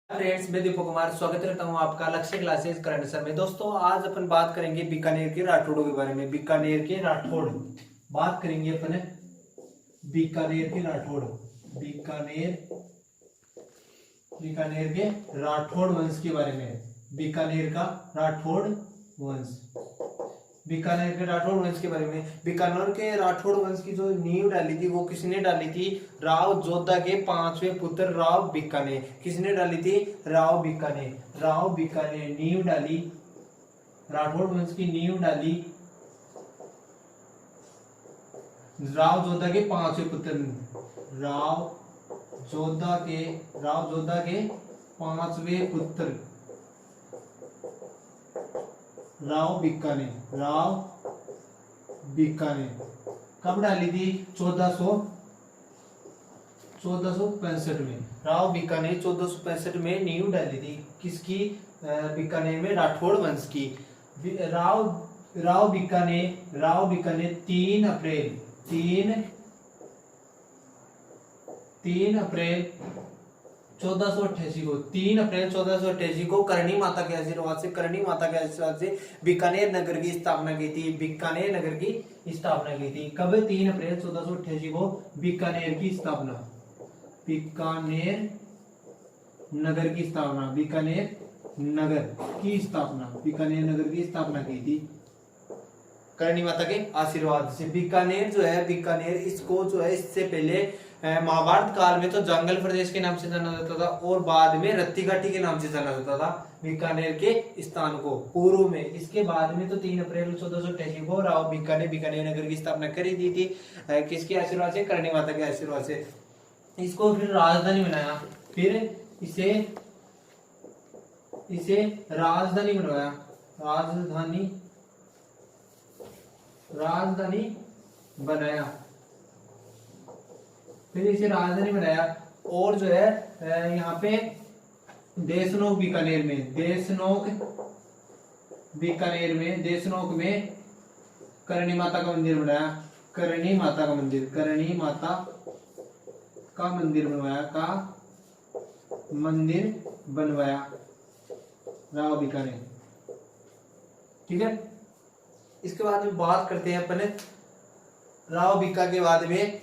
Friends, मैं दीपक कुमार स्वागत करता हूं आपका लक्ष्य क्लासेस करंट अफेयर में। दोस्तों, आज अपन बात करेंगे बीकानेर के राठौड़ों के बारे में। बीकानेर के राठौड़ बात करेंगे अपन। बीकानेर के राठौड़, बीकानेर बीकानेर के राठौड़ वंश के बारे में। बीकानेर का राठौड़ वंश, बीकानेर के राठौड़ वंश के बारे में। बीकानेर के राठौड़ वंश की जो नींव डाली थी वो किसने डाली थी? राव जोधा के पांचवें पुत्र राव बीकानेर। किसने डाली थी? राव बीकानेर। राव बीकानेर नींव डाली, राठौड़ वंश की नींव डाली राव जोधा के पांचवें पुत्र। राव जोधा के पांचवें पुत्र राव बीकानेर। राव बीकानेर कब डाली थी? 1465 में। राव बीकानेर 1465 में नींव डाली थी किसकी? बीकानेर में राठौड़ वंश की। राव बीकानेर 3 अप्रैल 1488 को करणी माता के आशीर्वाद से बीकानेर नगर की स्थापना की थी। बीकानेर नगर की स्थापना की थी कब? 3 अप्रैल 1488 को बीकानेर की स्थापना, बीकानेर नगर की स्थापना, बीकानेर नगर की स्थापना की थी करणी माता के आशीर्वाद से। बीकानेर जो है, बीकानेर इसको जो है इससे पहले महाभारत काल में तो जंगल प्रदेश के नाम से जाना जाता था और बाद में रत्ती घाटी के नाम से जाना जाता था बीकानेर के स्थान को पूर्व में। इसके बाद में तो 3 अप्रैल 1488 को राव बीकानेर नगर की स्थापना करी दी थी। किसके आशीर्वाद से? करणी माता के आशीर्वाद से। इसको फिर राजधानी बनाया, फिर इसे राजधानी बनवाया, राजधानी बनाया, फिर इसे राजधानी बनाया। और जो है यहाँ पे देशनोक बीकानेर में, देशनोक में करणी माता का मंदिर बनाया, करणी माता का मंदिर बनवाया राव बीकानेर। ठीक है, इसके बाद में बात करते हैं अपन राव बीका के बाद में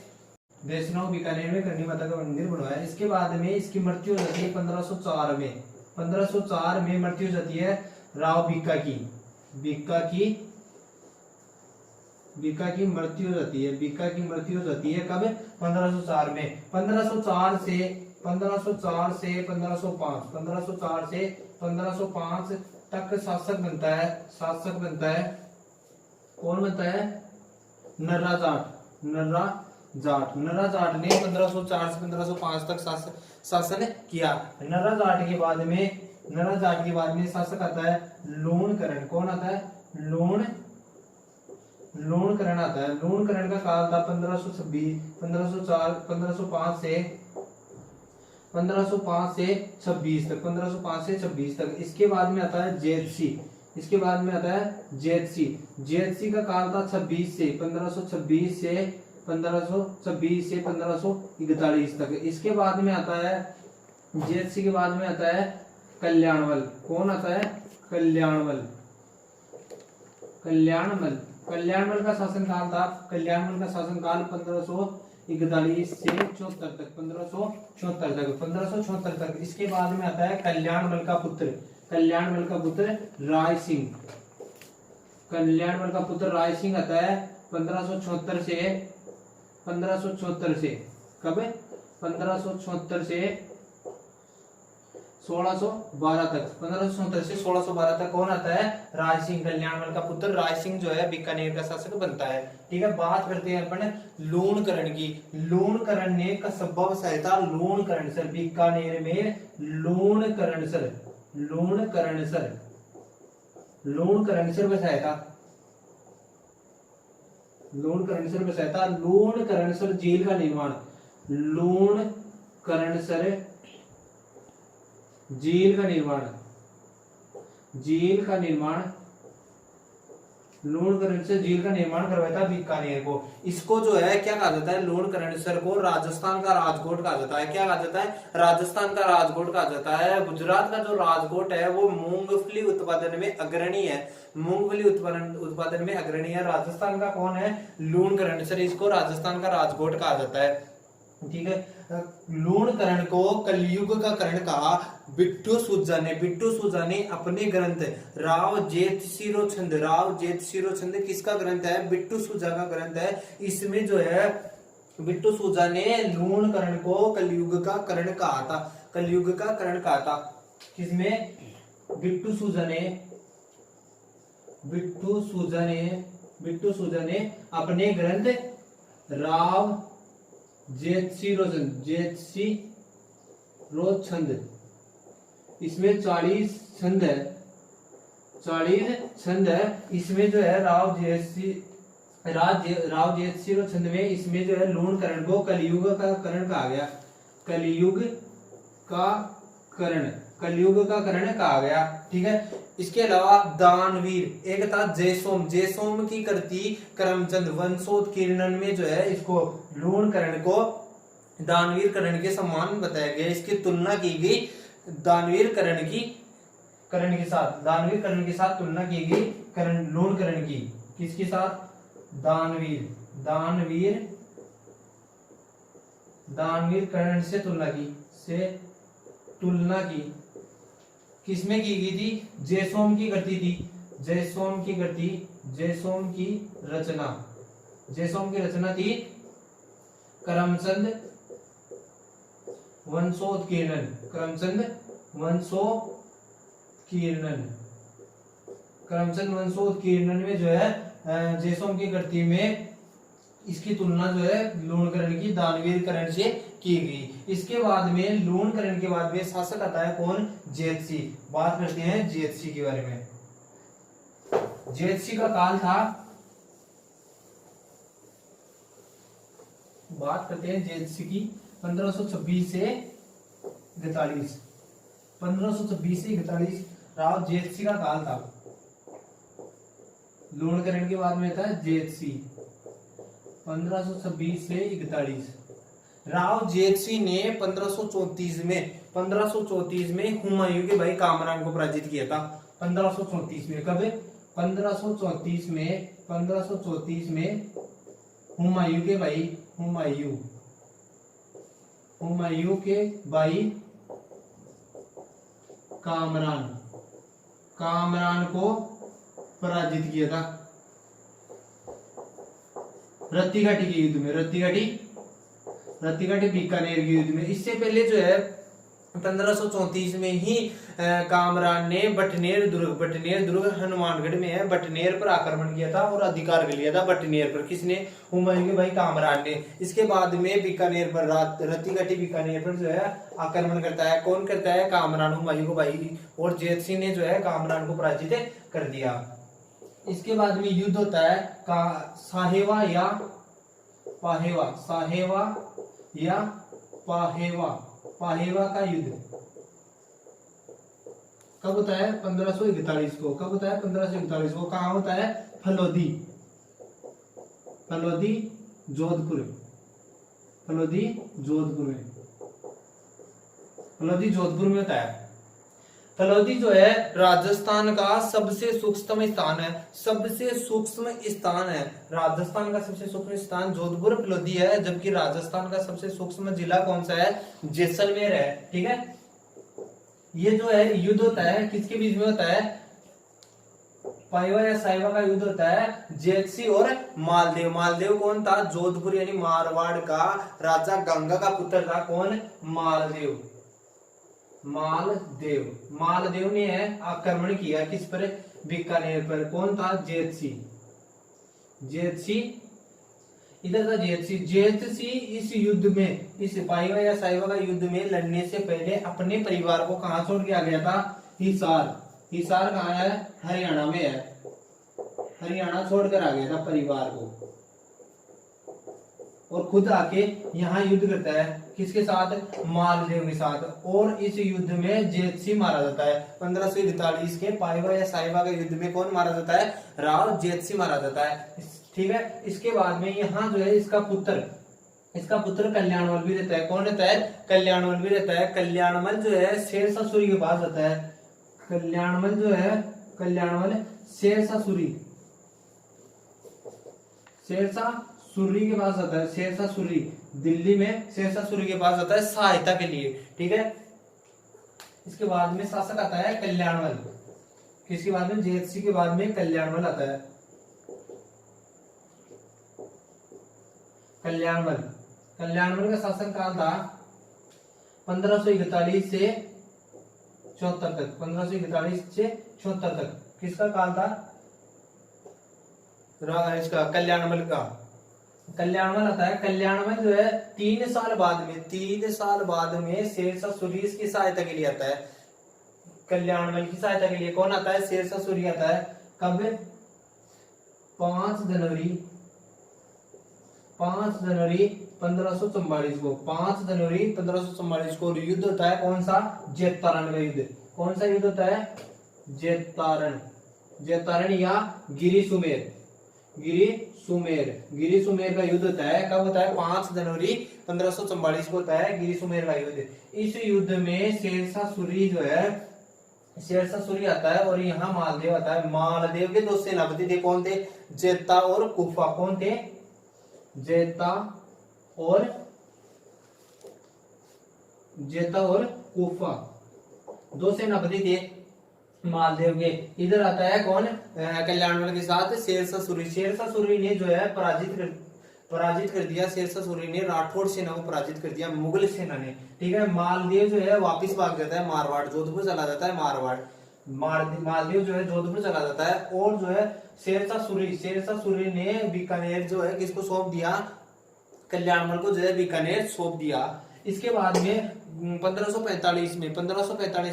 देशनोक बीकानेर में करणी माता का मंदिर बनवाया। इसके बाद में इसकी मृत्यु हो जाती है 1504 में। 1504 में मृत्यु हो जाती है राव बीका की। बीका की मृत्यु हो जाती है, बीका की मृत्यु हो जाती है कब? 1504 में। 1504 से 1505 तक शासक बनता है। कौन बनता है? नर्रा जाट ने 1504 से 1505 तक शासन किया। नर्रा जाट के बाद में शासक आता है लूणकरण। कौन आता है? लूणकरण आता है। लूणकरण का काल था 1505 से 26 तक। इसके बाद में आता है जेतसी। जेतसी का काल था 1526 से 1541 तक। इसके बाद में आता है जेतसी के बाद में आता है कल्याणमल। कौन आता है? कल्याणमल का शासनकाल था। कल्याणमल का शासनकाल 1541 से 74 तक। 1574 तक। इसके बाद में आता है कल्याणमल का पुत्र राय सिंह। राय सिंह आता है 1574 से कब? 1574 से 1612 तक। 1574 से 1612 तक कौन आता है? राय सिंह। कल्याणमल का पुत्र राय सिंह जो है बीकानेर का शासक बनता है। ठीक है, बात करते हैं अपन लूणकरण की। लूणकरण ने कस्बा बसाया था लूणकरणसर। बीकानेर में लूणकरणसर बसाया था। लूणकरणसर झील का निर्माण, झील का निर्माण लूणकरण से झील का निर्माण करवाया था बीकानेर को। इसको जो है क्या कहा जाता है, लूणकरणसर को राजस्थान का राजकोट कहा जाता है। क्या कहा जाता है, राजस्थान का राजकोट कहा जाता है। गुजरात का जो राजकोट है वो मूंगफली उत्पादन में अग्रणी है, मूंगफली उत्पादन में अग्रणी है। राजस्थान का कौन है, लूणकरणसर, इसको राजस्थान का राजकोट कहा जाता है। ठीक है, लूणकरण को कलयुग का करण कहा बिट्टू सूजा ने। बिट्टू सूजा ने अपने ग्रंथ राव जेतसिरो छंद, राव जेतसिरो छंद किसका ग्रंथ है, बिट्टू सूजा का ग्रंथ है। इसमें जो है बिट्टू सूजा ने लूणकरण को कलयुग का करण कहा था, कलयुग का करण कहा था। किसमें, बिट्टू सूजा ने, बिट्टू सूजा ने अपने ग्रंथ राव जेतसिरो छंद, इसमें 40 छंद है, 40 छंद है। इसमें जो है राव जेतसिरो छंद में इसमें जो है लूणकरण को कलयुग का करण कहा गया, कलयुग का करण, कलयुग का करण कहा गया। ठीक है, इसके अलावा दानवीर एक था जयसोम, जयसोम की कृति करमचंद वंशोत्कीर्णन में जो है इसको लूणकरण को दानवीर करण के समान बताया गया। इसकी तुलना की गई दानवीर करण के साथ, दानवीर करण के साथ तुलना की गई करण लूणकरण की, किसके साथ, दानवीर करण से तुलना की किसमें की गई थी, जयसोम की कृति थी, जयसोम की रचना थी करमचंद वंशोत्कीर्णन, करमचंद वंशोत्कीर्णन में जो है जयसोम की कृति में इसकी तुलना जो है लूणकरण की दानवीर करण से की गई। इसके बाद में लूणकरण के बाद में शासक आता है कौन, जेतसी। बात करते हैं जेतसी के बारे में। जेतसी का काल था, बात करते हैं जेतसी की 1526 से 41, 1526 से 41 राव जेतसी का काल था। लूणकरण के बाद में था जेतसी 1526 से 41। राव जेतसी ने 1534 में हुमायूं के भाई कामरान को पराजित किया था। 1534 में, कब, 1534 में हुमायूं के भाई, हुमायूं के भाई कामरान को पराजित किया था रत्तीघाटी के युद्ध में, रत्तीघाटी बीकानेर के युद्ध में। इससे पहले जो है 1534 में ही कामरान ने बटनेर दुर्ग हनुमानगढ़ में है, बटनेर पर आक्रमण किया था और अधिकार कर लिया था बटनेर पर। किसने, हुमायूं के भाई कामरान ने। इसके बाद में बीकानेर पर, रत्तीघाटी बीकानेर पर जो है आक्रमण करता है। कौन करता है, कामरान, हुमायूं के भाई, और जेतसी ने जो है कामरान को पराजित कर दिया। इसके बाद में युद्ध होता है साहेवा का युद्ध। कब होता है, 1541 को। कब होता है, 1541 को। कहाँ होता है, फलोदी जोधपुर में होता है। फलोदी जो है राजस्थान का सबसे सूक्ष्म स्थान है, राजस्थान का सबसे सूक्ष्म स्थान जोधपुर फलोदी है, जबकि राजस्थान का सबसे सूक्ष्म जिला कौन सा है, जैसलमेर है। ठीक है, ये जो है युद्ध होता है किसके बीच में होता है, पाइवा या साइवा का युद्ध होता है जेतसी और मालदेव। मालदेव कौन था, जोधपुर यानी मारवाड़ का राजा गंगा का पुत्र था। कौन, मालदेव ने आक्रमण किया किस पर, बीकानेर पर। कौन था, जेतसी इधर था जेतसी इस युद्ध में, इस पाइवा या साइवा का युद्ध में लड़ने से पहले अपने परिवार को कहां छोड़ के आ गया था, हिसार कहाँ है, हरियाणा में है। हरियाणा छोड़कर आ गया था परिवार को। और खुद आके यहाँ युद्ध करता है, किसके साथ, मालदेव के साथ। और इस युद्ध में जेतसी मारा जाता है। 1541 के पाइवा या साइबा के युद्ध में कौन मारा जाता है, राव जेतसी मारा जाता है। ठीक है, इसके बाद में यहाँ जो है इसका पुत्र कल्याणमल भी रहता है। कौन रहता है, कल्याणमल भी रहता है। कल्याणमल जो है शेरशाह सूरी के पास रहता है। कल्याणमल जो है, कल्याणमल शेरशाह सूरी के पास आता है। शेरशाह सूरी दिल्ली में शेरशाह सूरी के पास आता है सहायता के लिए। ठीक है, इसके बाद में शासक आता है कल्याणमल। किसके बाद में, जेतसी के बाद में कल्याणमल आता है। कल्याणमल का शासन काल था 1541 से 74 तक। 1541 से 74 तक किसका काल था, इसका कल्याणमल का। कल्याणमल आता है। कल्याणमल जो है 3 साल बाद में शेरशाह सूरी की सहायता के लिए आता है। कल्याणमल की सहायता के लिए कौन आता है, शेरशाह सूरी आता है। कब, 5 जनवरी 1544 को। 5 जनवरी 1544 को युद्ध होता है। कौन सा, जेतारण का युद्ध। कौन सा युद्ध होता है, जेतारण या गिरी सुमेर का युद्ध होता है। कब होता है, 5 जनवरी 1544 को होता है गिरी सुमेर का युद्ध। इस युद्ध में शेरशाह सूरी आता है और यहाँ मालदेव आता है। मालदेव के 2 सेनापति थे। कौन थे, जेता और कुफा। कौन थे, जेता और कुफा, 2 सेनापति थे मालदेव के। इधर आता है कौन, कल्याणमल के साथ शेरशाह सूरी ने जो है पराजित कर दिया। शेरशाह सूरी ने राठौड़ सेना को पराजित कर दिया, मुगल सेना ने। ठीक है, मालदेव जो है वापिस भाग जाता है मारवाड़, जोधपुर चला जाता है। मालदेव जो है जोधपुर चला जाता है। और जो है शेरशाह सूरी ने बीकानेर जो है किसको सौंप दिया, कल्याणमल को जो है बीकानेर सौंप दिया। इसके बाद में 1545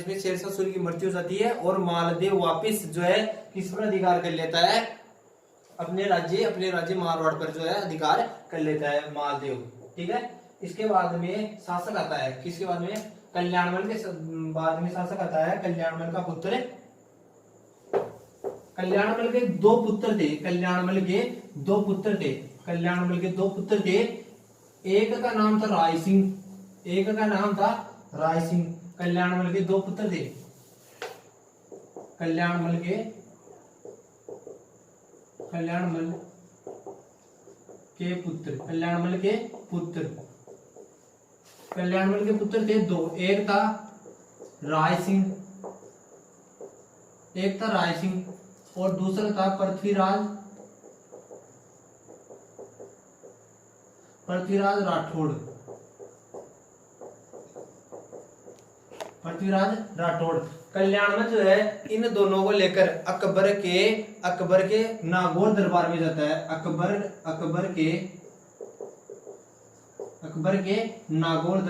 में शेरशाह सूरी की मृत्यु हो जाती है और मालदेव वापिस जो है किस पर अधिकार कर लेता है, अपने राज्य मारवाड़ पर जो है अधिकार कर लेता है मालदेव। ठीक है, इसके बाद में शासक आता है। किसके बाद में, कल्याणमल के बाद में शासक आता है कल्याणमल का पुत्र। कल्याणमल के 2 पुत्र थे। कल्याणमल के दो पुत्र थे। एक का नाम था राय सिंह। कल्याणमल के 2 पुत्र थे। कल्याणमल के पुत्र थे 2। एक था राय सिंह और दूसरा था पृथ्वीराज राठौड़। कल्याणमल जो है इन दोनों को लेकर अकबर के नागौर दरबार में जाता है। अकबर के नागौर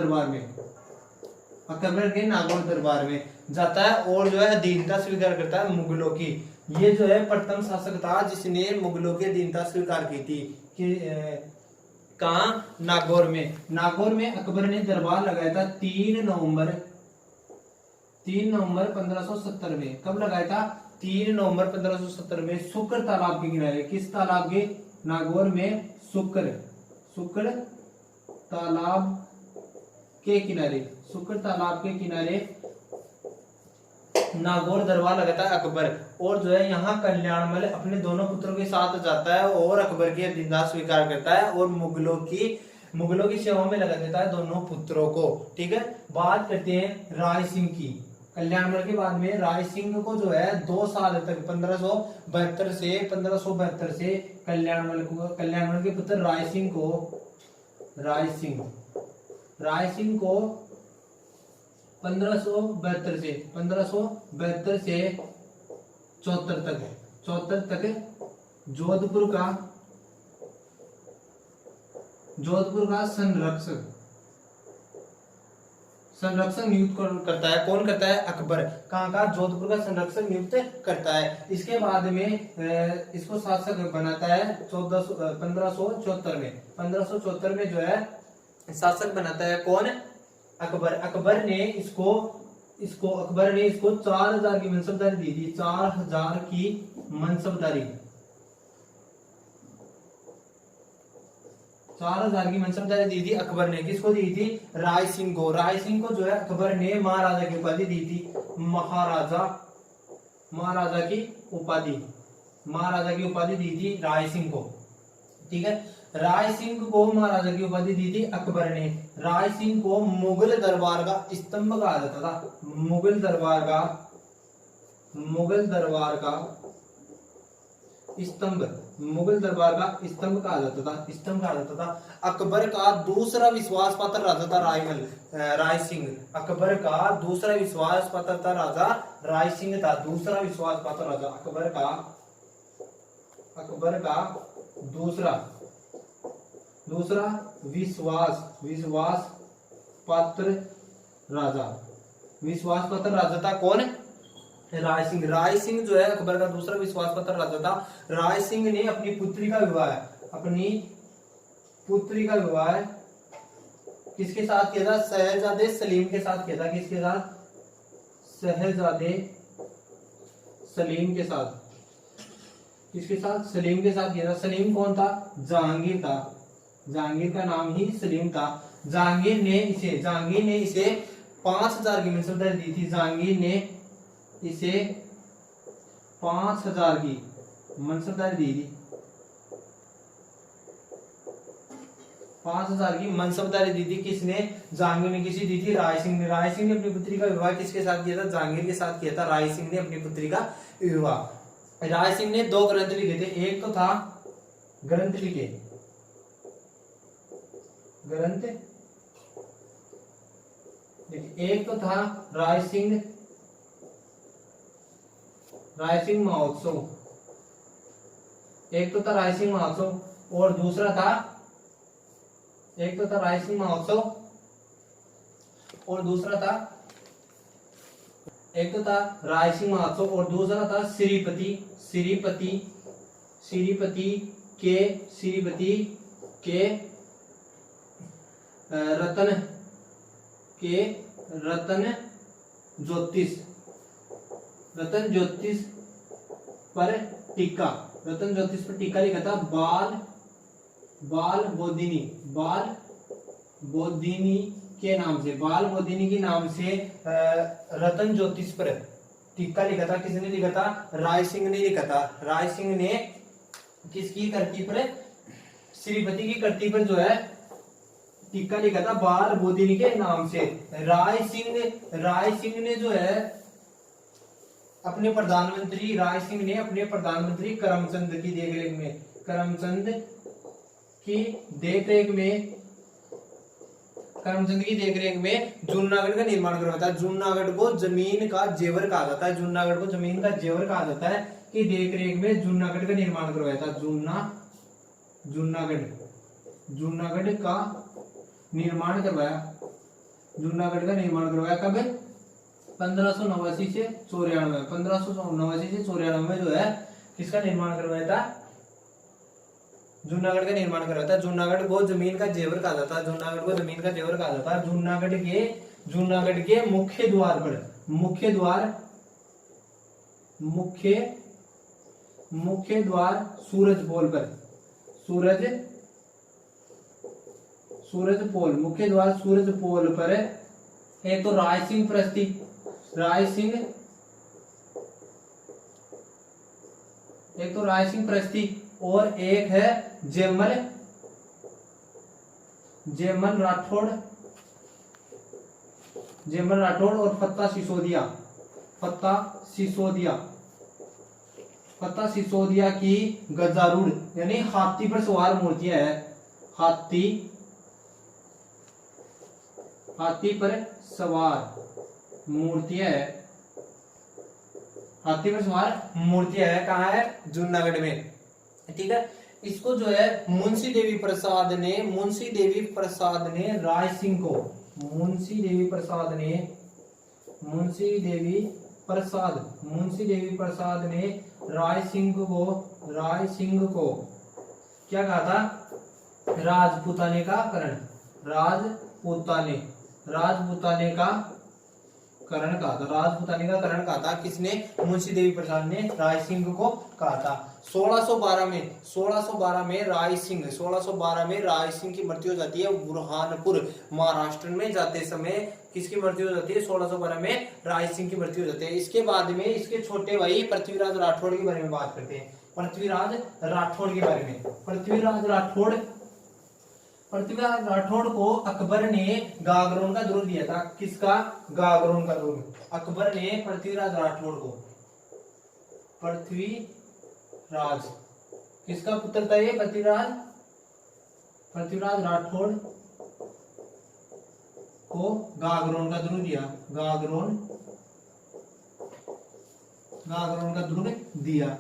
दरबार में जाता है और जो है अधीनता स्वीकार करता है मुगलों की। ये जो है प्रथम शासक था जिसने मुगलों की अधीनता स्वीकार की थी। कि कहाँ, नागौर में अकबर ने दरबार लगाया था 3 नवंबर 1570 में। कब लगाया था, 3 नवंबर 1570 में शुक्र तालाब के किनारे। किस तालाब के, नागौर में शुक्र तालाब के किनारे नागौर दरबार लगाता है अकबर। और जो है यहाँ कल्याणमल अपने दोनों पुत्रों के साथ जाता है और अकबर की अधीनता स्वीकार करता है और मुगलों की सेवा में लगा देता है दोनों पुत्रों को। ठीक है, बात करते हैं राय सिंह की। कल्याणमल के बाद में राय सिंह को जो है 2 साल तक 1572 से कल्याणमल के पुत्र राय सिंह को 1572 से 74 तक जोधपुर का संरक्षक नियुक्त करता है, कौन करता है? अकबर। कहाँ का? जोधपुर का संरक्षक नियुक्त करता है। इसके बाद में इसको शासक बनाता है 1574 में। 1574 में जो है शासक बनाता है कौन? अकबर। अकबर ने इसको 4000 की मनसबदारी दी थी। 4000 की मनसबदारी, 4000 की मनसबदारी दी थी अकबर ने। किसको दी थी? राय सिंह को। राय सिंह को जो है अकबर ने महाराजा की उपाधि दी थी। महाराजा की उपाधि दी थी राय सिंह को। ठीक है, राय सिंह को महाराजा की उपाधि दी थी अकबर ने। राय सिंह को मुगल दरबार का स्तंभ कहा जाता था। मुगल दरबार का स्तंभ कहा जाता था। अकबर का दूसरा विश्वास पात्र राजा था राय सिंह। अकबर का दूसरा विश्वास पात्र था राजा राय सिंह था। दूसरा विश्वास पात्र राजा अकबर का दूसरा विश्वास पात्र राजा था कौन? राय सिंह। राय सिंह जो है अकबर का दूसरा विश्वास पात्र राजा था। राय सिंह ने अपनी पुत्री का विवाह किसके साथ किया था? शहजादे सलीम के साथ किया था। किसके साथ? शहजादे सलीम के साथ। किसके साथ? सलीम के साथ किया था। सलीम कौन था? जहांगीर था। जहांगीर का नाम ही सलीम था। जहांगीर ने इसे 5000 की मनसबदारी दी थी। जहांगीर ने इसे 5000 की मनसबदारी दी थी। 5000 की मनसबदारी दी थी। किसने? जहांगीर ने। किसी दी थी? राय सिंह ने। राय सिंह ने अपनी पुत्री का विवाह किसके साथ किया था? जहांगीर के साथ किया था। राय सिंह ने अपनी पुत्री का विवाह। राय सिंह ने 2 ग्रंथ लिखे थे। एक तो था ग्रंथ एक तो था राय सिंह महोत्सव। एक तो था राय सिंह महोत्सव और दूसरा था राय सिंह महोत्सव और दूसरा था श्रीपति के रतन ज्योतिष पर टीका लिखा था। बाल बोधिनी के नाम से रतन ज्योतिष पर टीका लिखा था। किसने लिखा था? राय सिंह ने लिखा था। राय सिंह ने किसकी करती पर? श्रीपति की करती पर जो है टीका लिखा था बाल बोधिनी के नाम से। राय सिंह ने जो है अपने प्रधानमंत्री करमचंद की देखरेख में जूनागढ़ का निर्माण करवाया था। जूनागढ़ को जमीन का जेवर कहा जाता है। कि देखरेख में जूनागढ़ का निर्माण करवाया था। जूनागढ़ का निर्माण करवाया कब? 1589 से 94 में जो है किसका निर्माण करवाया था? जूनागढ़ का निर्माण करवाया था। जूनागढ़ को जमीन का जेवर कहा जाता है। जूनागढ़ के मुख्य द्वार सूरज पोल पर एक तो राय सिंह प्रस्ती और एक है जेमल राठौड़ और फत्ता सिसोदिया की गजारूढ़ यानी हाथी पर सवार मूर्तियां है। हाथी पर सवार मूर्तियां है। कहाँ है? जूनागढ़ में। ठीक है, इसको जो है मुंशी देवी प्रसाद ने राय सिंह को मुंशी देवी प्रसाद ने राय सिंह को क्या कहा था? राजपूताने का करण कहा था। किसने? मुंशी देवी प्रसाद ने राय सिंह को कहा था। 1612 में राय सिंह की मृत्यु हो जाती है बुरहानपुर महाराष्ट्र में जाते समय। किसकी मृत्यु हो जाती है? 1612 में राय सिंह की मृत्यु हो जाती है। इसके बाद में इसके छोटे भाई पृथ्वीराज राठौड़ के बारे में बात करते हैं। पृथ्वीराज राठौड़ को अकबर ने गागरोन का दुर्ग दिया था। किसका? गागरोन का दुर्ग। अकबर ने पृथ्वीराज राठौड़ को, किसका पुत्र था ये? पृथ्वीराज राठौड़ को गागरोन का दुर्ग दिया। गागरोन का दुर्ग दिया।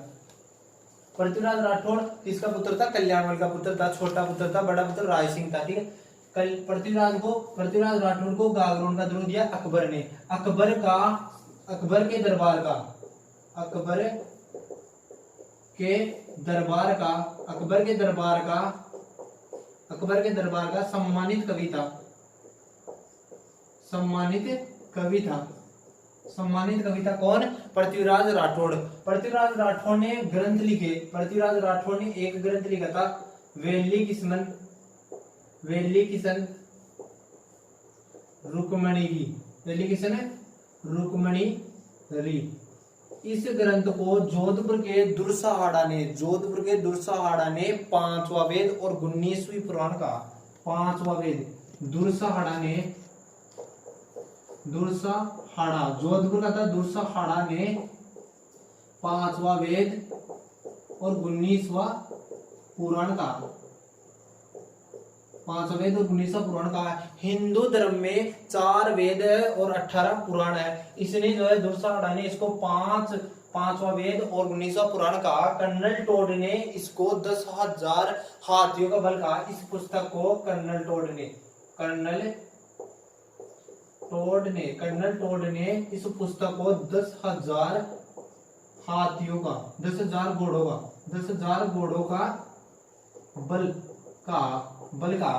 पृथ्वीराज राठौड़ किसका पुत्र था? कल्याणमल का पुत्र था। छोटा पुत्र था, बड़ा पुत्र राय सिंह था। ठीक है। पृथ्वीराज राठौड़ को गागरोन का दुर्ग दिया अकबर ने। अकबर के दरबार का सम्मानित कवि था कौन? पृथ्वीराज राठौड़। पृथ्वीराज राठौड़ ने ग्रंथ लिखे। पृथ्वीराज राठौड़ ने एक ग्रंथ लिखा था वेली किशन रुक्मणी री। इस ग्रंथ को जोधपुर के दुर्साहाड़ा ने 5वां वेद और 19वीं पुराण का 5वां वेद जोधपुर का था दुर्साहाड़ा ने 5वां वेद और 19वां पुराण का 5वां वेद और 19वां पुराण का। हिंदू धर्म में 4 वेद और 18 पुराण है। इसने जो है दुर्साहाड़ा ने इसको 5वां वेद और 19वां पुराण का। कर्नल टोड ने इसको 10,000 हाथियों का बल कहा। इस पुस्तक को कर्नल टोड ने इस पुस्तक को 10,000 हाथियों का 10,000 घोड़ों का बल का।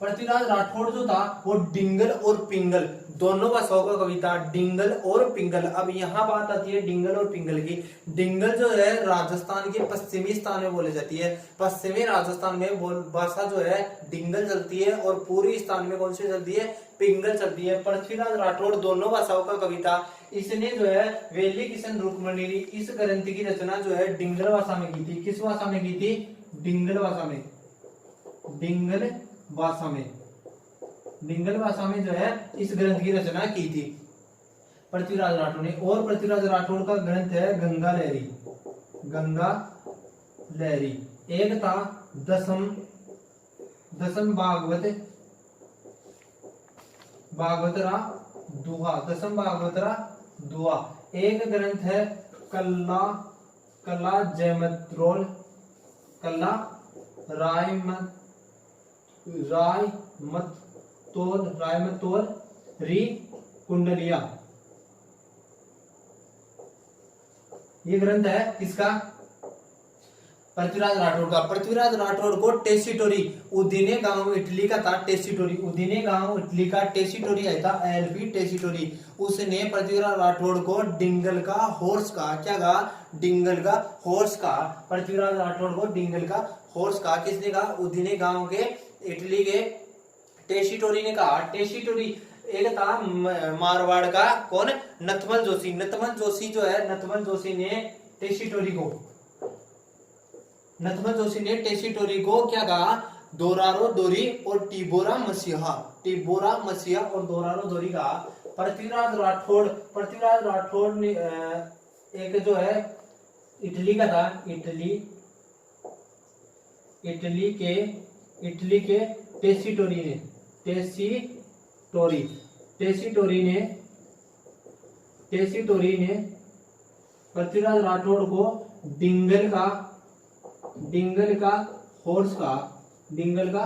पृथ्वीराज राठौड़ जो था वो डिंगल और पिंगल दोनों भाषाओं का कवि था। डिंगल और पिंगल। अब यहाँ बात आती है डिंगल और पिंगल की। डिंगल जो है राजस्थान के पश्चिमी स्थान में बोली जाती है। पश्चिमी राजस्थान में भाषा जो है डिंगल चलती है और पूर्वी स्थान में कौन सी चलती है? पिंगल चलती है। पृथ्वीराज राठौड़ दोनों भाषाओं का कवि था। इसने जो है वेली किशन रुक्मणी इस ग्रंथ की रचना जो है डिंगल भाषा में की थी। किस भाषा में की थी? डिंगल भाषा में जो है इस ग्रंथ की रचना की थी पृथ्वीराज राठौड़ ने। और पृथ्वीराज राठौड़ का ग्रंथ है गंगा लहरी। एक था दसम भागवतरा दुहा। एक ग्रंथ है कला रायमतोल री कुंडलिया। ये ग्रंथ है किसका? पृथ्वीराज राठौड़ का। पृथ्वीराज राठौड़ को टेसिटोरी उदिने गांव इटली का था। उदिने गांव इटली का टेसिटोरी आया था। LB Tessitori. उसने पृथ्वीराज राठौड़ को डिंगल का हॉर्स कहा। क्या कहा? डिंगल का हॉर्स कहा। पृथ्वीराज राठौड़ को डिंगल का हॉर्स कहा। किसने कहा? उदिने गांव के इटली के टेसिटोरी ने कहा। टेसिटोरी एक था मारवाड़ का कौन? नथमल जोशी ने टेसिटोरी को क्या कहा? दोरारो दोरी और टिबोरा मसीहा और दोरारो दोरी कहा। पृथ्वीराज राठौड़ ने एक जो है इटली का था। इटली के टेसिटोरी ने पृथ्वीराज राठौड़ को डिंगल का हॉर्स कहा। डिंगल का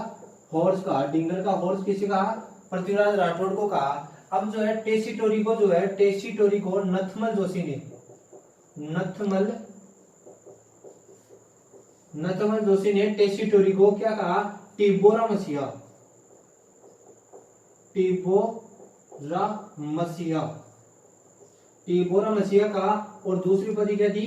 हॉर्स किसे कहा? पृथ्वीराज राठौड़ को कहा। अब जो है टेसीटोरी को नथमल जोशी ने, नथमल जोशी ने टेसीटोरी को क्या कहा, टिबोरा मसीहा कहा। और दूसरी पदी क्या थी,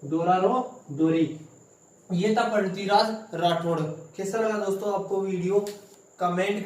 दोरारो दोरी। ये था पृथ्वीराज राठौड़। कैसा लगा दोस्तों आपको वीडियो, कमेंट